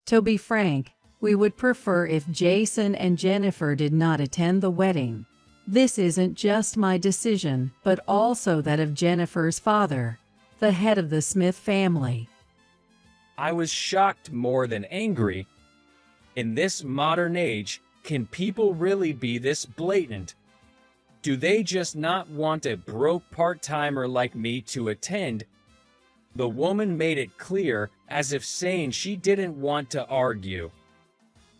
To be frank, we would prefer if Jason and Jennifer did not attend the wedding. This isn't just my decision, but also that of Jennifer's father, the head of the Smith family. I was shocked more than angry. In this modern age, can people really be this blatant? Do they just not want a broke part-timer like me to attend? The woman made it clear, as if saying she didn't want to argue.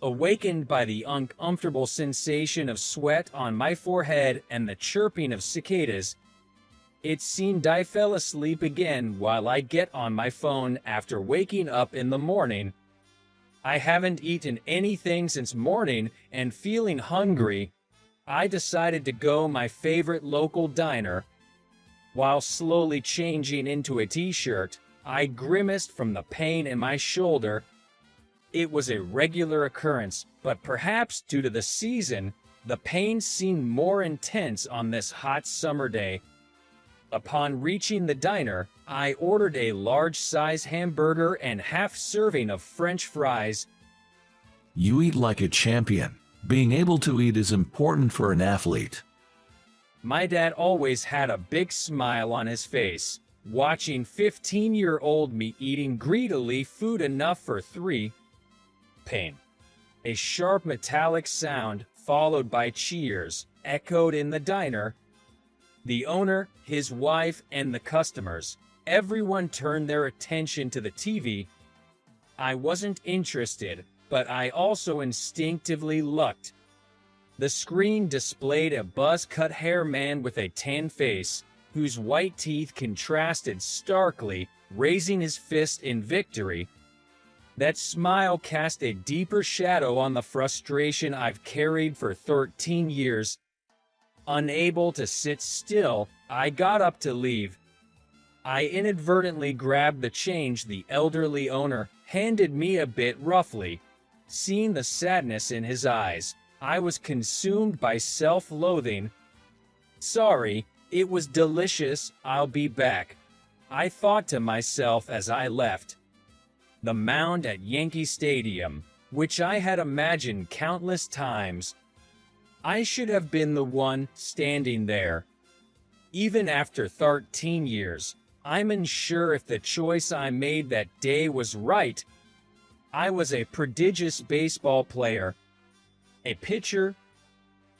Awakened by the uncomfortable sensation of sweat on my forehead and the chirping of cicadas, it seemed I fell asleep again while I get on my phone after waking up in the morning. I haven't eaten anything since morning, and feeling hungry, I decided to go my favorite local diner. While slowly changing into a t-shirt, I grimaced from the pain in my shoulder. It was a regular occurrence, but perhaps due to the season, the pain seemed more intense on this hot summer day. Upon reaching the diner, I ordered a large-size hamburger and half-serving of French fries. You eat like a champion. Being able to eat is important for an athlete. My dad always had a big smile on his face, watching 15-year-old me eating greedily food enough for three. Pain. A sharp metallic sound, followed by cheers, echoed in the diner. The owner, his wife, and the customers, everyone turned their attention to the TV. I wasn't interested, but I also instinctively looked. The screen displayed a buzz-cut hair man with a tan face, whose white teeth contrasted starkly, raising his fist in victory. That smile cast a deeper shadow on the frustration I've carried for 13 years. Unable to sit still, I got up to leave. I inadvertently grabbed the change the elderly owner handed me a bit roughly. Seeing the sadness in his eyes, I was consumed by self-loathing. Sorry, it was delicious, I'll be back, I thought to myself as I left. The mound at Yankee Stadium, which I had imagined countless times. I should have been the one standing there. Even after 13 years, I'm unsure if the choice I made that day was right. I was a prodigious baseball player. A pitcher.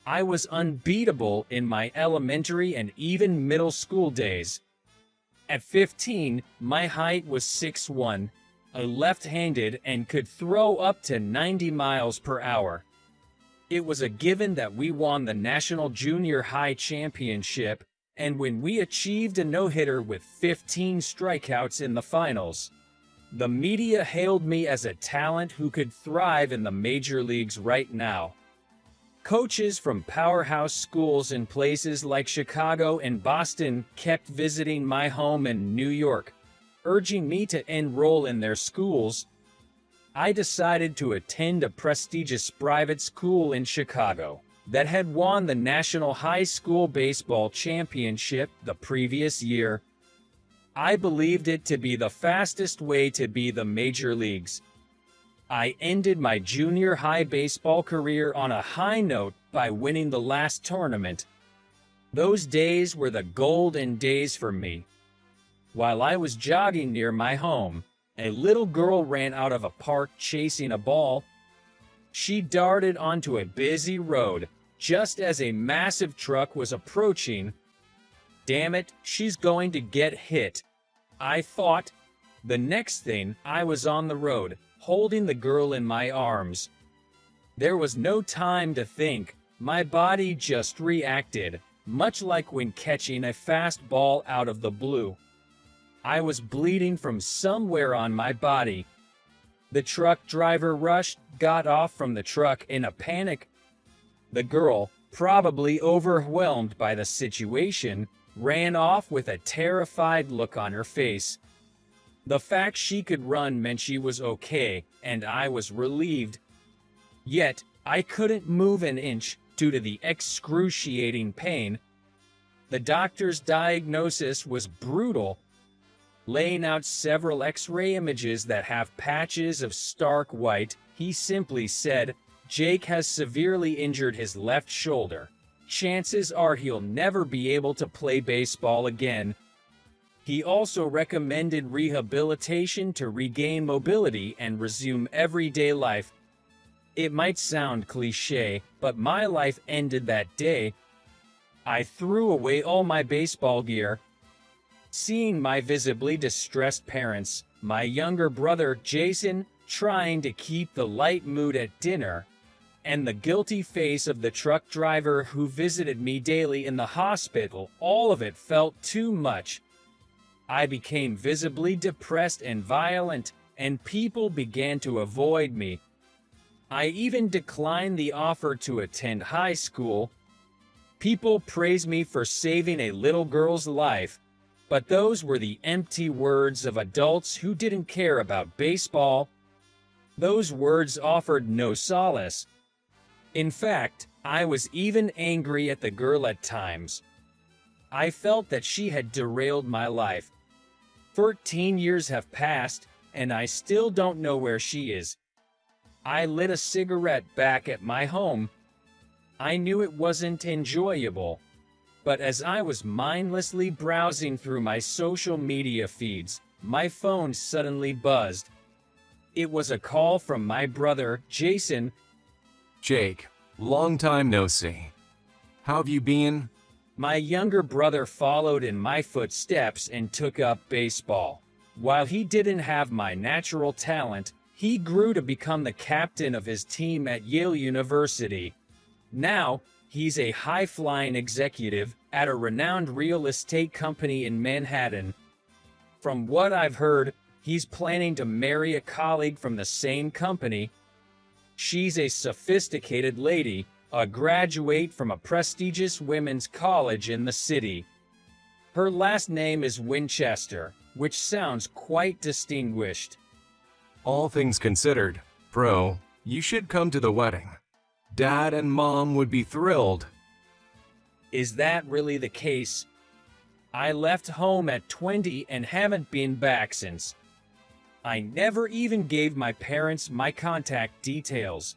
I was unbeatable in my elementary and even middle school days. At 15, my height was 6'1", a left-handed, and could throw up to 90 miles per hour. It was a given that we won the National Junior High Championship, and when we achieved a no-hitter with 15 strikeouts in the finals, the media hailed me as a talent who could thrive in the major leagues right now. Coaches from powerhouse schools in places like Chicago and Boston kept visiting my home in New York, urging me to enroll in their schools. I decided to attend a prestigious private school in Chicago that had won the National High School Baseball Championship the previous year. I believed it to be the fastest way to be the major leagues. I ended my junior high baseball career on a high note by winning the last tournament. Those days were the golden days for me. While I was jogging near my home, a little girl ran out of a park chasing a ball. She darted onto a busy road just as a massive truck was approaching. Damn it, she's going to get hit, I thought. The next thing, I was on the road, holding the girl in my arms. There was no time to think. My body just reacted, much like when catching a fast ball out of the blue. I was bleeding from somewhere on my body. The truck driver rushed, got off from the truck in a panic. The girl, probably overwhelmed by the situation, ran off with a terrified look on her face. The fact she could run meant she was okay, and I was relieved. Yet, I couldn't move an inch due to the excruciating pain. The doctor's diagnosis was brutal. laying out several X-ray images that have patches of stark white. He simply said, "Jake has severely injured his left shoulder. Chances are he'll never be able to play baseball again." He also recommended rehabilitation to regain mobility and resume everyday life. It might sound cliché, but my life ended that day. I threw away all my baseball gear. Seeing my visibly distressed parents, my younger brother Jason trying to keep the light mood at dinner, and the guilty face of the truck driver who visited me daily in the hospital, all of it felt too much. I became visibly depressed and violent, and people began to avoid me. I even declined the offer to attend high school. People praised me for saving a little girl's life, but those were the empty words of adults who didn't care about baseball. Those words offered no solace. In fact, I was even angry at the girl at times. I felt that she had derailed my life. 14 years have passed, and I still don't know where she is. I lit a cigarette back at my home. I knew it wasn't enjoyable, but as I was mindlessly browsing through my social media feeds, my phone suddenly buzzed. It was a call from my brother, Jason. "Jake, long time no see. How have you been?" My younger brother followed in my footsteps and took up baseball. While he didn't have my natural talent, he grew to become the captain of his team at Yale University. Now, he's a high-flying executive at a renowned real estate company in Manhattan. From what I've heard, he's planning to marry a colleague from the same company. She's a sophisticated lady, a graduate from a prestigious women's college in the city. Her last name is Winchester, which sounds quite distinguished. All things considered, bro, you should come to the wedding. Dad and Mom would be thrilled. Is that really the case? I left home at 20 and haven't been back since. I never even gave my parents my contact details.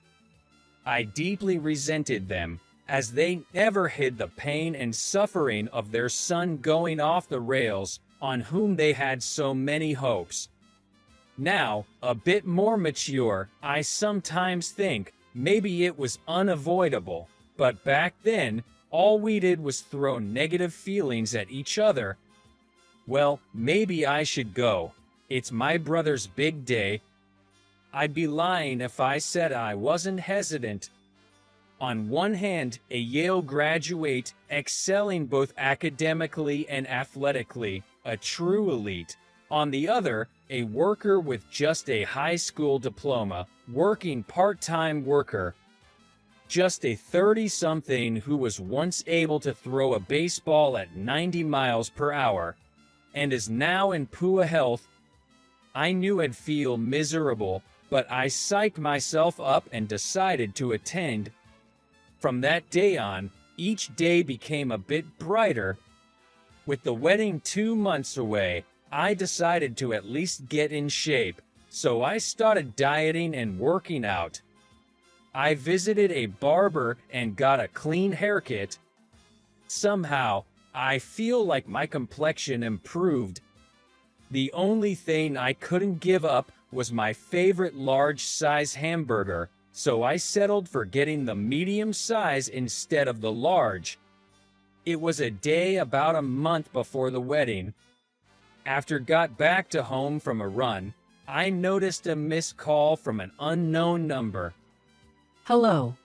I deeply resented them, as they never hid the pain and suffering of their son going off the rails, on whom they had so many hopes. Now, a bit more mature, I sometimes think maybe it was unavoidable, but back then, all we did was throw negative feelings at each other. Well, maybe I should go. It's my brother's big day. I'd be lying if I said I wasn't hesitant. On one hand, a Yale graduate, excelling both academically and athletically, a true elite. On the other, a worker with just a high school diploma, working part-time worker. Just a 30-something who was once able to throw a baseball at 90 miles per hour, and is now in poor health. I knew I'd feel miserable, but I psyched myself up and decided to attend. From that day on, each day became a bit brighter. With the wedding 2 months away, I decided to at least get in shape, so I started dieting and working out. I visited a barber and got a clean haircut. Somehow, I feel like my complexion improved. The only thing I couldn't give up was my favorite large-size hamburger, so I settled for getting the medium size instead of the large. It was a day about a month before the wedding. After got back to home from a run, I noticed a missed call from an unknown number. Hello.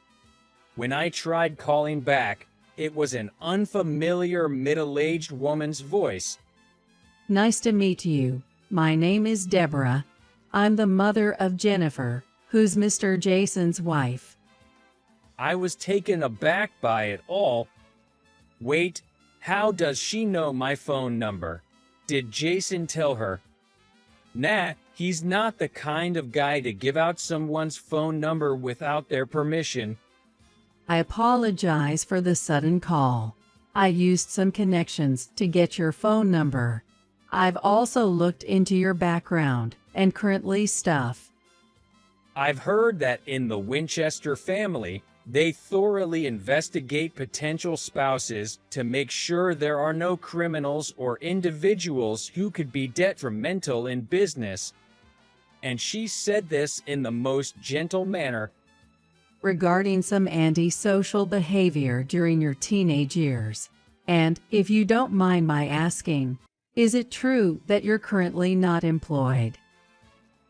When I tried calling back, it was an unfamiliar middle-aged woman's voice. Nice to meet you. My name is Deborah. I'm the mother of Jennifer, who's Mr. Jason's wife. I was taken aback by it all. Wait, how does she know my phone number? Did Jason tell her? Nah, he's not the kind of guy to give out someone's phone number without their permission. I apologize for the sudden call. I used some connections to get your phone number. I've also looked into your background and currently stuff. I've heard that in the Winchester family, they thoroughly investigate potential spouses to make sure there are no criminals or individuals who could be detrimental in business. And she said this in the most gentle manner. Regarding some antisocial behavior during your teenage years. And, if you don't mind my asking, is it true that you're currently not employed?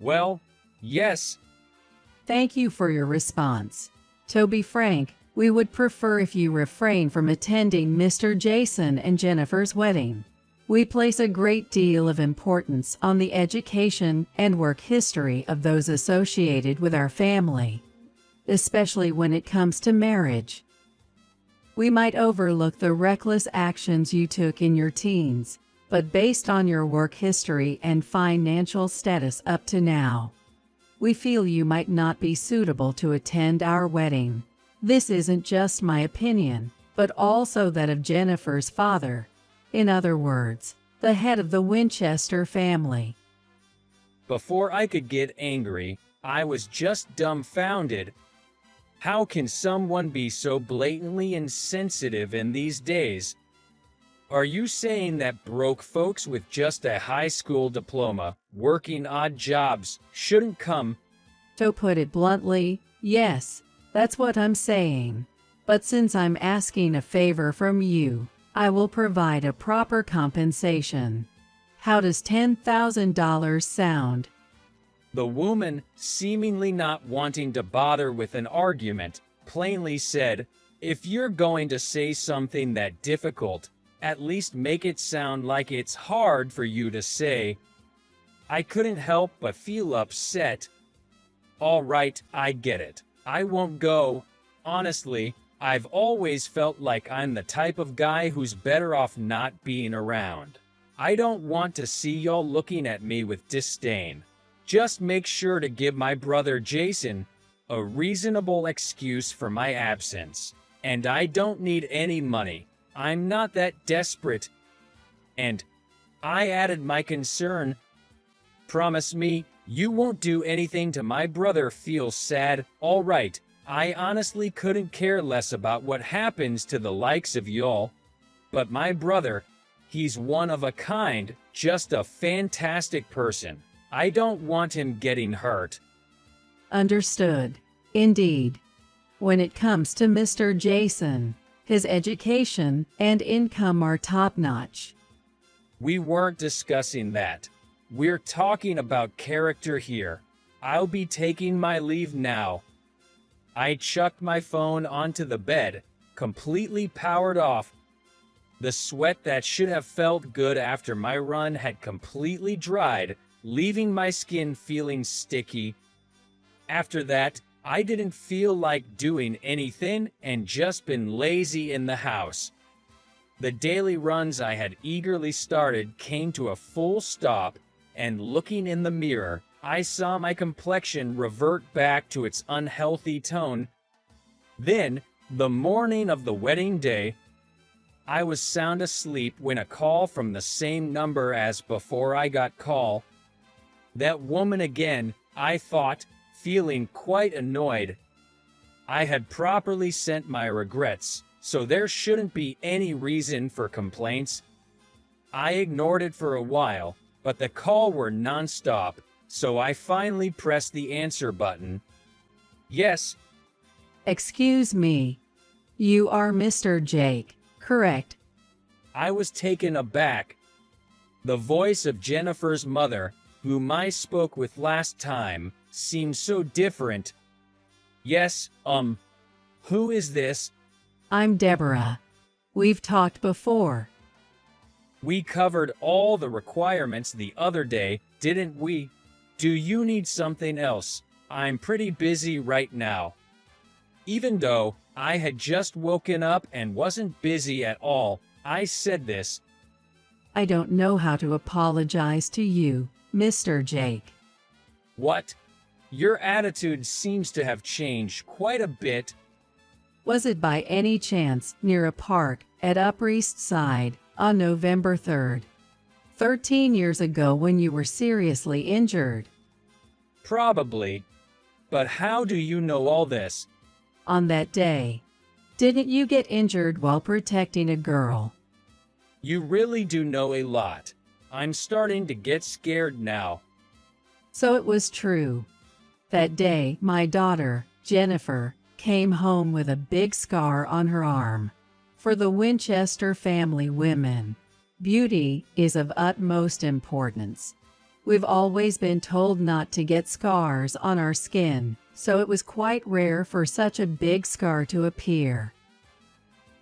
Well, yes. Thank you for your response. To be frank, we would prefer if you refrain from attending Mr. Jason and Jennifer's wedding. We place a great deal of importance on the education and work history of those associated with our family, especially when it comes to marriage. We might overlook the reckless actions you took in your teens, but based on your work history and financial status up to now, we feel you might not be suitable to attend our wedding. This isn't just my opinion, but also that of Jennifer's father. In other words, the head of the Winchester family. Before I could get angry, I was just dumbfounded. How can someone be so blatantly insensitive in these days? Are you saying that broke folks with just a high school diploma, working odd jobs, shouldn't come? To put it bluntly, yes, that's what I'm saying. But since I'm asking a favor from you, I will provide a proper compensation. How does $10,000 sound? The woman, seemingly not wanting to bother with an argument, plainly said, "If you're going to say something that difficult, at least make it sound like it's hard for you to say." I couldn't help but feel upset. All right, I get it. I won't go. Honestly, I've always felt like I'm the type of guy who's better off not being around. I don't want to see y'all looking at me with disdain. Just make sure to give my brother Jason a reasonable excuse for my absence. And I don't need any money. I'm not that desperate. And I added my concern. Promise me you won't do anything to my brother feel sad. All right, I honestly couldn't care less about what happens to the likes of y'all. But my brother, he's one of a kind, just a fantastic person. I don't want him getting hurt. Understood. Indeed. When it comes to Mr. Jason, his education and income are top-notch. We weren't discussing that. We're talking about character here. I'll be taking my leave now. I chucked my phone onto the bed, completely powered off. The sweat that should have felt good after my run had completely dried, leaving my skin feeling sticky. After that, I didn't feel like doing anything and just been lazy in the house. The daily runs I had eagerly started came to a full stop, and looking in the mirror, I saw my complexion revert back to its unhealthy tone. Then, the morning of the wedding day, I was sound asleep when a call from the same number as before I got call. That woman again, I thought, feeling quite annoyed. I had properly sent my regrets, so there shouldn't be any reason for complaints. I ignored it for a while, but the call were non-stop, so I finally pressed the answer button. Yes. Excuse me. You are Mr. Jake, correct? I was taken aback. The voice of Jennifer's mother, whom I spoke with last time, seemed so different. Yes, who is this? I'm Deborah. We've talked before. We covered all the requirements the other day, didn't we? Do you need something else? I'm pretty busy right now. Even though I had just woken up and wasn't busy at all, I said this. I don't know how to apologize to you, Mr. Jake. What? Your attitude seems to have changed quite a bit. Was it by any chance near a park at Upper East Side on November 3rd? 13 years ago when you were seriously injured. Probably. But how do you know all this? On that day. Didn't you get injured while protecting a girl? You really do know a lot. I'm starting to get scared now. So it was true. That day, my daughter, Jennifer, came home with a big scar on her arm. For the Winchester family women, beauty is of utmost importance. We've always been told not to get scars on our skin, so it was quite rare for such a big scar to appear.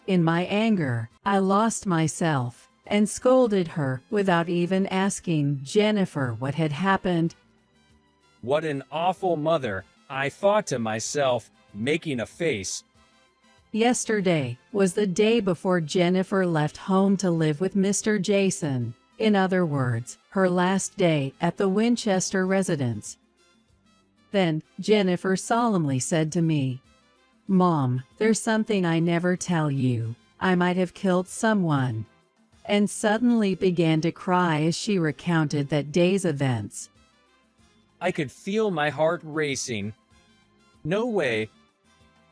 In my anger, I lost myself and scolded her without even asking Jennifer what had happened. What an awful mother, I thought to myself, making a face. Yesterday was the day before Jennifer left home to live with Mr. Jason. In other words, her last day at the Winchester residence. Then, Jennifer solemnly said to me, "Mom, there's something I never tell you. I might have killed someone." And suddenly began to cry as she recounted that day's events. I could feel my heart racing. No way.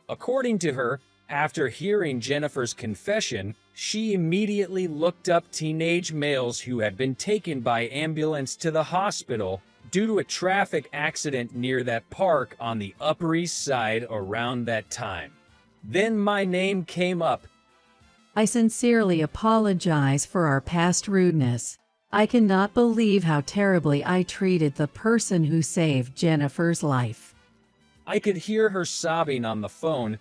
According to her, after hearing Jennifer's confession, she immediately looked up teenage males who had been taken by ambulance to the hospital due to a traffic accident near that park on the Upper East Side around that time. Then my name came up. I sincerely apologize for our past rudeness. I cannot believe how terribly I treated the person who saved Jennifer's life. I could hear her sobbing on the phone.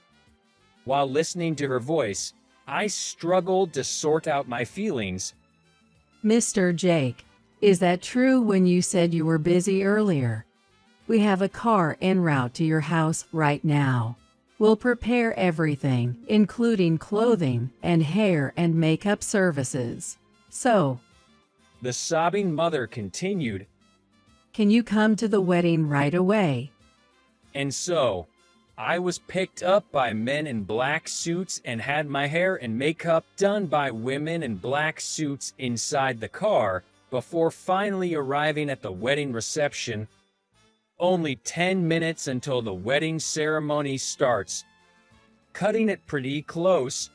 While listening to her voice, I struggled to sort out my feelings. Mr. Jake, is that true when you said you were busy earlier? We have a car en route to your house right now. We'll prepare everything, including clothing and hair and makeup services. So, The sobbing mother continued, can you come to the wedding right away? and so, I was picked up by men in black suits and had my hair and makeup done by women in black suits inside the car before finally arriving at the wedding reception. Only 10 minutes until the wedding ceremony starts. Cutting it pretty close.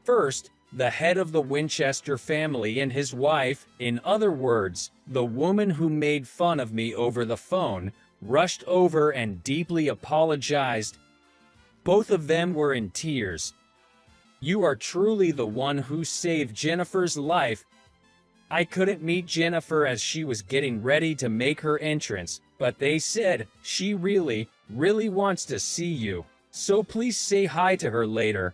First, the head of the Winchester family and his wife, in other words, the woman who made fun of me over the phone, rushed over and deeply apologized. Both of them were in tears. You are truly the one who saved Jennifer's life. I couldn't meet Jennifer as she was getting ready to make her entrance, but they said she really wants to see you, so please say hi to her later.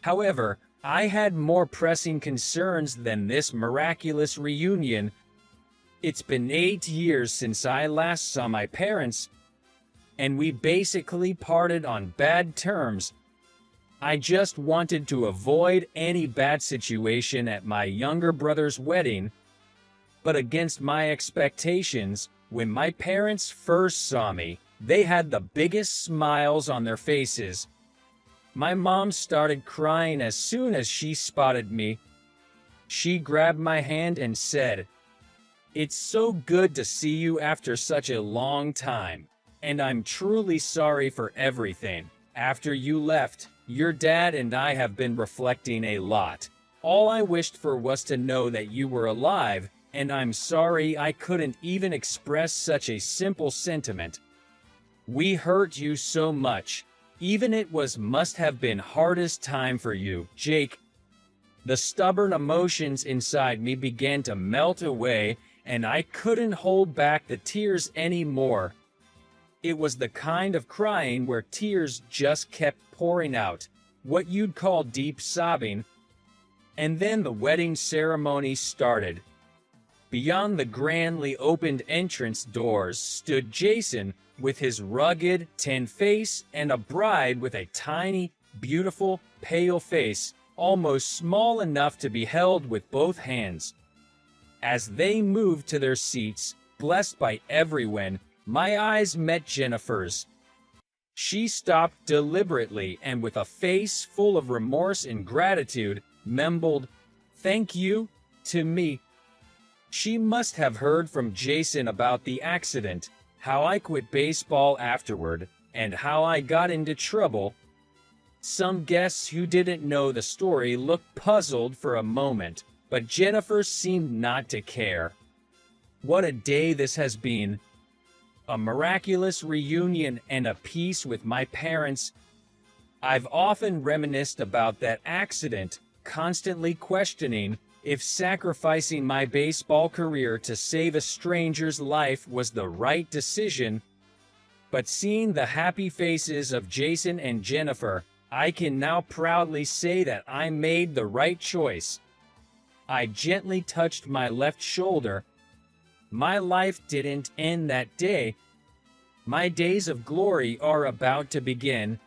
However, I had more pressing concerns than this miraculous reunion. It's been 8 years since I last saw my parents, and we basically parted on bad terms. I just wanted to avoid any bad situation at my younger brother's wedding, but against my expectations, when my parents first saw me, they had the biggest smiles on their faces. My mom started crying as soon as she spotted me. She grabbed my hand and said, "It's so good to see you after such a long time, and I'm truly sorry for everything. After you left, your dad and I have been reflecting a lot. All I wished for was to know that you were alive, and I'm sorry I couldn't even express such a simple sentiment. We hurt you so much. Even it must have been hardest time for you, Jake." The stubborn emotions inside me began to melt away, and I couldn't hold back the tears anymore. It was the kind of crying where tears just kept pouring out, what you'd call deep sobbing. And then the wedding ceremony started. Beyond the grandly opened entrance doors stood Jason, with his rugged, tan face, and a bride with a tiny, beautiful, pale face, almost small enough to be held with both hands. As they moved to their seats, blessed by everyone, my eyes met Jennifer's. She stopped deliberately and with a face full of remorse and gratitude, mumbled, "Thank you," to me. She must have heard from Jason about the accident, how I quit baseball afterward, and how I got into trouble. Some guests who didn't know the story looked puzzled for a moment, but Jennifer seemed not to care. What a day this has been. A miraculous reunion and a peace with my parents. I've often reminisced about that accident, constantly questioning if sacrificing my baseball career to save a stranger's life was the right decision. But seeing the happy faces of Jason and Jennifer, I can now proudly say that I made the right choice. I gently touched my left shoulder. My life didn't end that day. My days of glory are about to begin,